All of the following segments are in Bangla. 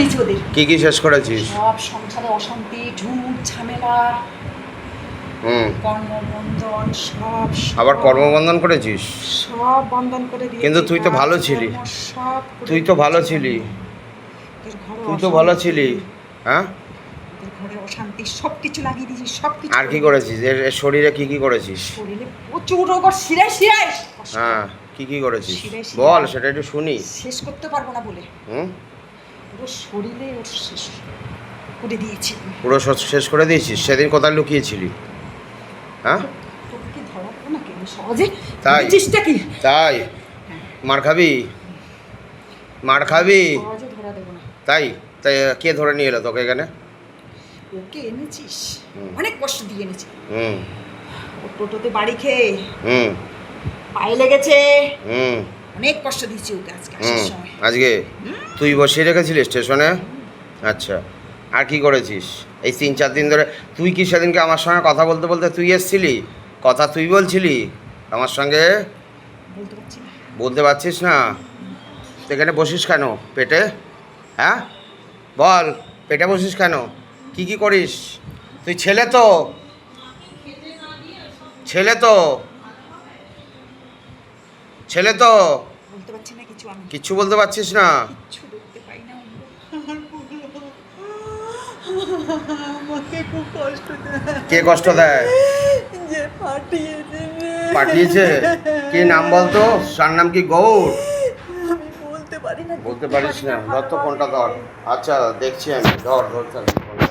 দিয়েছি ওদের। কি কি শেষ করেছিস? সব সংসারে অশান্তি, ঝুট ঝামেলা, কর্মবন্ধন, সব আবার কর্মবন্ধন করেছিস? সব বন্ধন করে দিয়েছি। কিন্তু তুই তো ভালো ছিলি। সব তুই তো ভালো ছিলি। তুই তো ভালো ছিলি। হ্যাঁ, ঘরে অশান্তি, সব কিছু লাগিয়ে দিয়েছি, সব কিছু। আর কি করেছিস? এর শরীরে কি কি করেছিস? শরীরে প্রচুর রোগ, শিরায় শিরায়। হ্যাঁ, কি কি করেছিস শিরায় বল, সেটা একটু শুনি। শেষ করতে পারবো না বলে পুরো শরীরে ওর শেষ করে দিয়েছি। পুরো শেষ করে দিয়েছিস? সেদিন কোথায় লুকিয়েছিলি? হ্যাঁ, তোকে কি ধরা দেবো না কেন সহজে? তাই? চেষ্টা কি তাই মার খাবি? মার খাবি? সহজে ধরা দেবো না। তাই? তাই কে ধরে নিয়ে এলো তোকে এখানে? ওকে এনেছিস, অনেক কষ্ট দিয়ে এনেছি। হুম ও টোটোতে বাড়ি খেয়ে হুম পায়ে লেগেছে, হুম অনেক কষ্ট দিয়েছি ওকে আজকে আসার সময়। আজকে তুই বসিয়ে রেখেছিলিস স্টেশনে? আচ্ছা, আর কি করেছিস এই 3-4 দিন ধরে? তুই কি সেদিনকে আমার সঙ্গে কথা বলতে বলতে তুই এসছিলি, কথা তুই বলছিলি আমার সঙ্গে? বলতে পারছি না। বলতে পারছিস না? এখানে বসিস কেন পেটে? হ্যাঁ বল, পেটে বসিস কেন? কি কি করিস তুই? ছেলে তো, ছেলে তো, ছেলে তো। বলতে পারছি না কিছু, আমি কিচ্ছু বলতে পারছিস না? কিচ্ছু দেখতে পাই না। আমাকে খুব কষ্ট দেয়। কে কষ্ট দেয়? যে পাঠিয়েছে পাঠিয়েছে? কি নাম বলতো? তার নাম কি গৌর? আমি বলতে পারি না। বলতে পারিস না? ধর তো ফোনটা ধর। আচ্ছা দেখছি আমি, ধর ধর ফোনটা।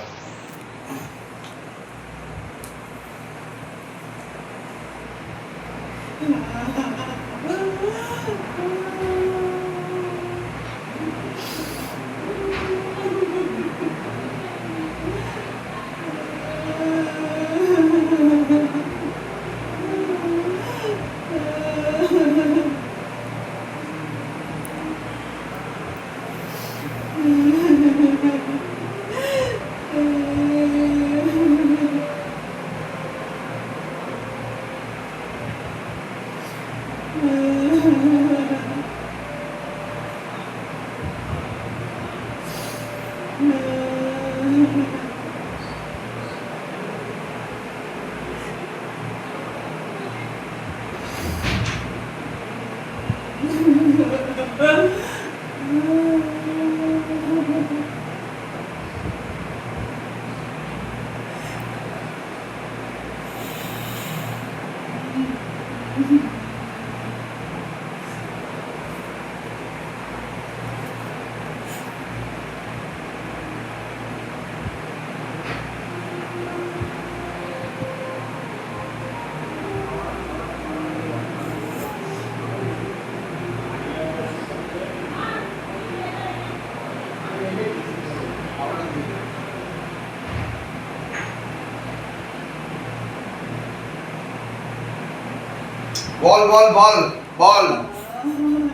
বল বল বল বল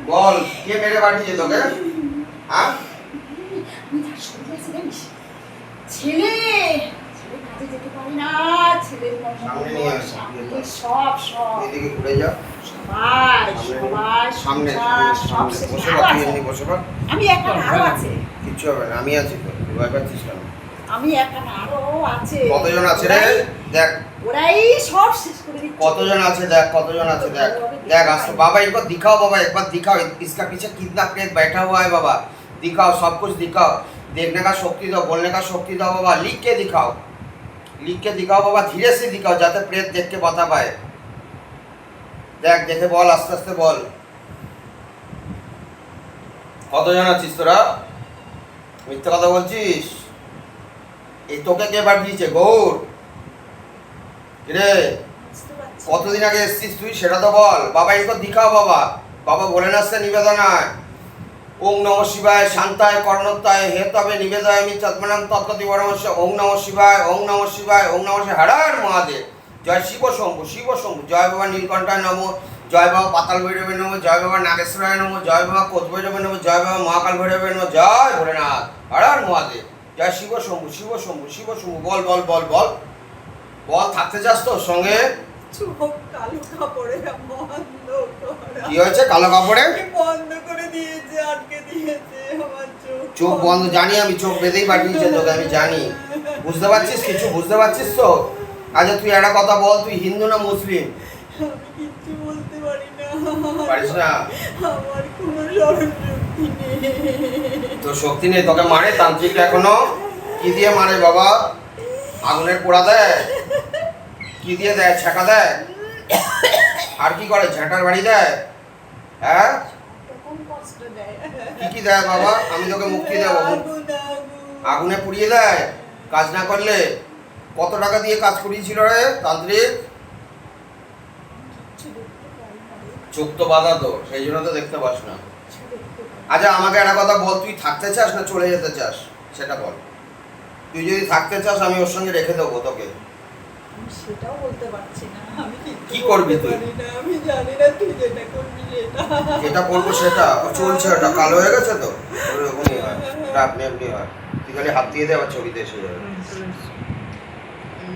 বল, কে মেরে পাঠিয়েছে তোকে? হ্যাঁ, ছেলে ছেলে কাজে যেতে পারে না, ছেলের সামনে নিয়ে আয়, সব সব এদিকে ঘুরে যা। সবাই সবাই সামনে সব সামনে শেষ। বসে আরো পড়, তুই আছে। এমনি বসে পড়। আমি একটা আরো আছে। কিচ্ছু হবে না, আমি আছি তো, তুই ভয় পাচ্ছিস কেন? আমি একটা আরো আছে। কতজন আছে রে? দেখ ওরাই সব শেষ করে দিচ্ছে। কতজন আছে, দেখ কতজন আছে, দেখ দেখ আসতে। बाबा एक बार दिखाओ, बाबा एक बार दिखाओ, इसका पीछे कितना प्रेत बैठा हुआ है बाबा। दिखाओ, सब कुछ दिखाओ, देखने का शक्ति दो, बोलने का शक्ति दो बाबा। लिख के दिखाओ, लिख के दिखाओ बाबा, धीरे से दिखाओ যাতে প্রেত দেখ के बता पाए। দেখ দেখে বল, আস্তে আস্তে বল। কতজন আছিস তোরা? মিথ্যা কথা বলছিস? এই তোকে কে পাঠিয়েছে? গৌর? রে কতদিন আগে এসেছিস তুই সেটা তো বল। বাবা এই তো দিখাও বাবা। বাবা ভোলেনাথ से निवेदन है, ओम नमः शिवाय शांताय कर्णोत्ताय हे तबे निवेदयामि चत्मनाम तत्त्वदिवरमस्य। ओम नमः शिवाय, ओम नमः शिवाय, ओम नमः शिवाय। हर हर महादेव। जय शिव शंभु, शिव शंभु। जय बाबा नीलकंठाय नमो, जय बाबा पाताल भैरवे नमो, जय बाबा नागेश्वराय नमो, जय बाबा कोच भैरवे नमो, जय बाबा महाकाल भैरवे नमो। जय भोलेनाथ, हर हर महादेव। जय शिव शंभु, शिव शंभु, शिव शंभु। বল বল বল বল বল, থাকতে চাস তো সঙ্গে? চোখ কালো কাপড়ে বন্ধ করা। কি হয়েছে কালো কাপড়ে? বন্ধ করে দিয়েছে, আটকে দিয়েছে আমার চোখ। চোখ বন্ধ জানি আমি, চোখ বেঁধেই পাঠিয়েছে তোকে আমি জানি। বুঝতে পারছিস কিছু? বুঝতে পারছিস তো? আচ্ছা তুই একটা কথা বল, তুই হিন্দু না মুসলিম? আমি কিচ্ছু বলতে পারি না। পারিস না? আমার কোনো স্মরণ শক্তি নেই। তোর শক্তি নেই, তোকে মারে তান্ত্রিক এখনো? কি দিয়ে মারে বাবা? আগুনের পোড়া দেয়? কি দিয়ে দেয়? ছ্যাঁকা দেয়? আর কি করে? ঝাঁটার বাড়ি দেয়? হ্যাঁ তখন কষ্ট দেয়। কি কি দেয় বাবা? আমি তোকে মুক্তি দেবো। আগুন, আগুন। আগুনে পুড়িয়ে দেয় কাজ না করলে? কত টাকা দিয়ে কাজ করিয়েছিল রে তান্ত্রিক? কিচ্ছু দেখতে পারি না রে, চোখ তো বাধা তোর, সেই জন্য তো দেখতে পাস না। কিচ্ছু দেখতে পারি না। আচ্ছা আমাকে একটা কথা বল, তুই থাকতে চাস না চলে যেতে চাস সেটা বল। তুই যদি থাকতে চাস আমি ওর সঙ্গে রেখে দেবো তোকে। আমি সেটাও বলতে পারছি না। আমি কি কিচ্ছু করবি বলতে তুই? পারি না। আমি জানি না তুই যেটা করবি সেটা। যেটা করবো সেটা ও চলছে, ওটা কালো হয়ে গেছে তো ওরকমই হয়, ওটা আপনি আপনি হয়। তুই খালি হাত দিয়ে দে আবার ছবিতে এসে যাবে।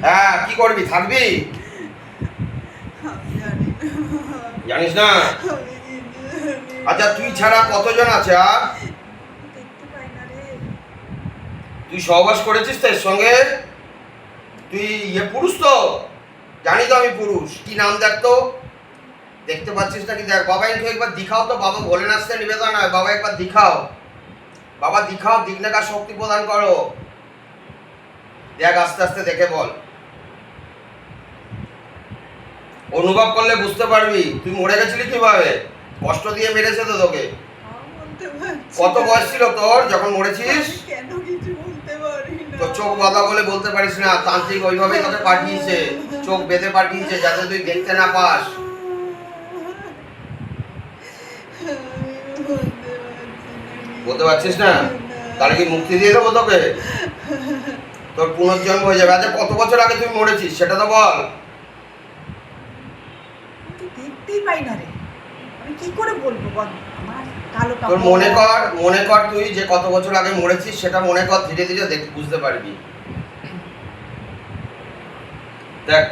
হ্যাঁ কি করবি? থাকবি? আমি জানি না। জানিস না? আমি কিচ্ছু জানি না। আচ্ছা তুই ছাড়া কতজন আছে আর? দেখতে পাই না রে। তুই সহবাস করেছিস তো এর সঙ্গে? তুই পুরুষ তো? জানি তো আমি পুরুষ। কি নাম দেখ তো? দেখতে পাচ্ছিস নাকি দেখ। বাবা একটু একবার দিখাও তো, বাবা ভোলেনাথ से निवेदन है, বাবা একবার দিখাও। বাবা দিখাও, दिखने का শক্তি প্রদান করো। দেখ আস্তে আস্তে দেখে বল। অনুভব করলে বুঝতে পারবি তুই মরে গেছিলি কিভাবে। কষ্ট দিয়ে মেরেছে তো তোকে। আমি বলতে পারছি কত না। বয়স ছিল তোর যখন মরেছিস? আমি কেন কিছু বলতে পারি না। তো চোখ বাঁধা বলে বলতে পারিস না। তান্ত্রিক ওইভাবেই তোকে পাঠিয়েছে, চোখ বেঁধে পাঠিয়েছে যাতে তুই দেখতে না পাস। বলতে পারছিস না? তাহলে কি মুক্তি দিয়ে দেবো তোকে? তোর পুনর্জন্ম হয়ে যাবে। আচ্ছা কত বছর আগে তুই মরেছিস সেটা তো বল। আমি দেখতেই পাই না রে। আমি কি করে বলবো বল? আমার কালো তোর কাপড়। মনে কর তুই যে কত বছর আগে মরেছিস সেটা মনে কর, ধীরে ধীরে দেখ বুঝতে পারবি। দেখ